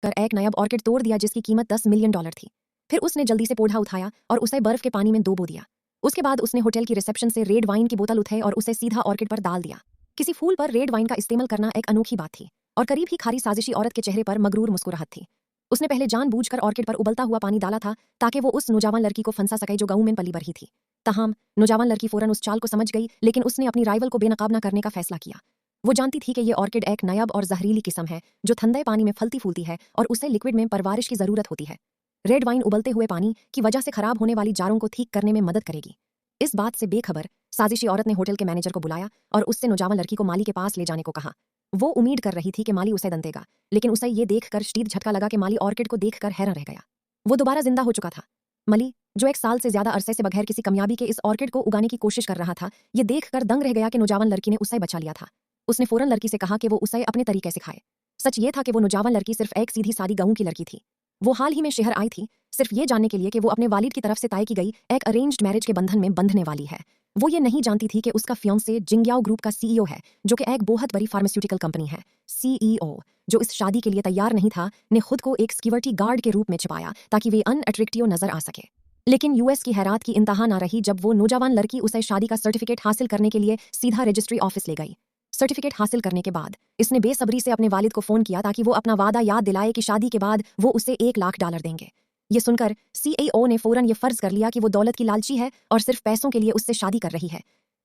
कर एक नायाब ऑर्किड तोड़ दिया जिसकी कीमत $10 मिलियन थी। फिर उसने जल्दी से पौधा उठाया और उसे बर्फ के पानी में डुबो दिया। उसके बाद उसने होटल की रिसेप्शन से रेड वाइन की बोतल उठाई और उसे सीधा ऑर्किड पर डाल दिया। किसी फूल पर रेड वाइन का इस्तेमाल करना एक अनोखी बात थी और करीब ही खारी साजिशी औरत के चेहरे पर मगरूर मुस्कुराहट थी। उसने पहले जानबूझकर ऑर्किड पर उबलता हुआ पानी डाला था ताकि वो उस नौजवान लड़की को फंसा सके जो गांव में पली बढ़ी थी। तमाम नौजवान लड़की फौरन उस चाल को समझ गई, लेकिन उसने अपनी राइवल को बेनकाब न करने का फैसला किया। वो जानती थी कि ये ऑर्किड एक नायाब और जहरीली किस्म है जो ठंडे पानी में फलती फूलती है और उसे लिक्विड में परवरिश की जरूरत होती है। रेड वाइन उबलते हुए पानी की वजह से खराब होने वाली जारों को ठीक करने में मदद करेगी। इस बात से बेखबर साजिशी औरत ने होटल के मैनेजर को बुलाया और उससे नौजवान लड़की को माली के पास ले जाने को कहा। वो उम्मीद कर रही थी कि माली उसे दंतेगा, लेकिन उसे ये देखकर शदीद झटका लगा कि माली ऑर्किड को देखकर हैरान रह गया। वो दोबारा जिंदा हो चुका था। मली, जो 1 साल से ज्यादा अरसे से बगैर किसी कामयाबी के इस ऑर्किड को उगाने की कोशिश कर रहा था, ये देखकर दंग रह गया कि नौजवान लड़की ने उसे बचा लिया था। उसने फौरन लड़की से कहा कि वो उसे अपने तरीके सिखाए। सच ये था कि वो नौजवान लड़की सिर्फ एक सीधी सादी गांव की लड़की थी। वो हाल ही में शहर आई थी, सिर्फ ये जानने के लिए कि वो अपने वालिद की तरफ से तय की गई एक अरेंज्ड मैरिज के बंधन में बंधने वाली है। वो ये नहीं जानती थी कि उसका फियांसे जिंगयाओ ग्रुप का सीईओ है, जो कि एक बहुत बड़ी फार्मास्यूटिकल कंपनी है। सीईओ, जो इस शादी के लिए तैयार नहीं था, ने खुद को एक सिक्योरिटी गार्ड के रूप में छिपाया ताकि वे अनअट्रैक्टिव नजर आ सके। लेकिन यूएस की हैरात की इंतहा ना रही जब वो नौजवान लड़की उसे शादी का सर्टिफिकेट हासिल करने के लिए सीधा रजिस्ट्री ऑफिस ले गई। सर्टिफिकेट हासिल करने के बाद इसने बेसब्री से अपने वालिद को फोन किया ताकि वो अपना वादा याद दिलाए कि शादी के बाद वो उसे $1 लाख देंगे। ये सुनकर सीईओ ने फौरन ये फर्ज कर लिया कि वो दौलत की लालची है और सिर्फ पैसों के लिए उससे शादी कर रही है,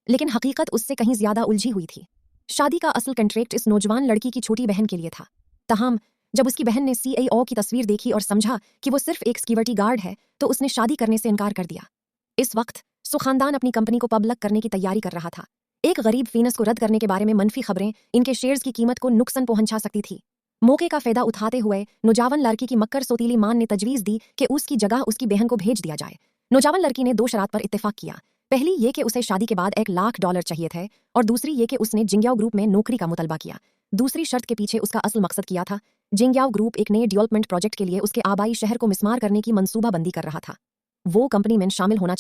लेकिन हकीकत उससे कहीं ज्यादा उलझी हुई थी। शादी का असल कंट्रैक्ट इस नौजवान लड़की की छोटी बहन के लिए था। तहम जब उसकी बहन ने सीईओ की तस्वीर देखी और समझा कि वो सिर्फ एक सिक्योरिटी गार्ड है, तो उसने शादी करने से इनकार कर दिया। इस वक्त सुखानदान अपनी कंपनी को पब्लिक करने की तैयारी कर रहा था। एक गरीब फीनस को रद्द करने के बारे में मनफी खबरें इनके शेयर्स की कीमत को नुकसान पहुंचा सकती थी। मौके का फायदा उठाते हुए नौजवान लड़की की मक्कर सोतीली मान ने तजवीज़ दी कि उसकी जगह उसकी बहन को भेज दिया जाए। नौजवान लड़की ने 2 शरात पर इत्तेफाक किया। पहली ये कि उसे शादी के बाद $1 लाख चाहिए थे और दूसरी ये कि उसने जिंगयाओ ग्रुप में नौकरी का मुतलबा किया। दूसरी शर्त के पीछे उसका असल मकसद किया था। जिंगयाओ ग्रुप एक नए डेवलपमेंट प्रोजेक्ट के लिए उसके आबाई शहर को मिस्मार करने की मंसूबाबंदी कर रहा था। वो कंपनी में शामिल होना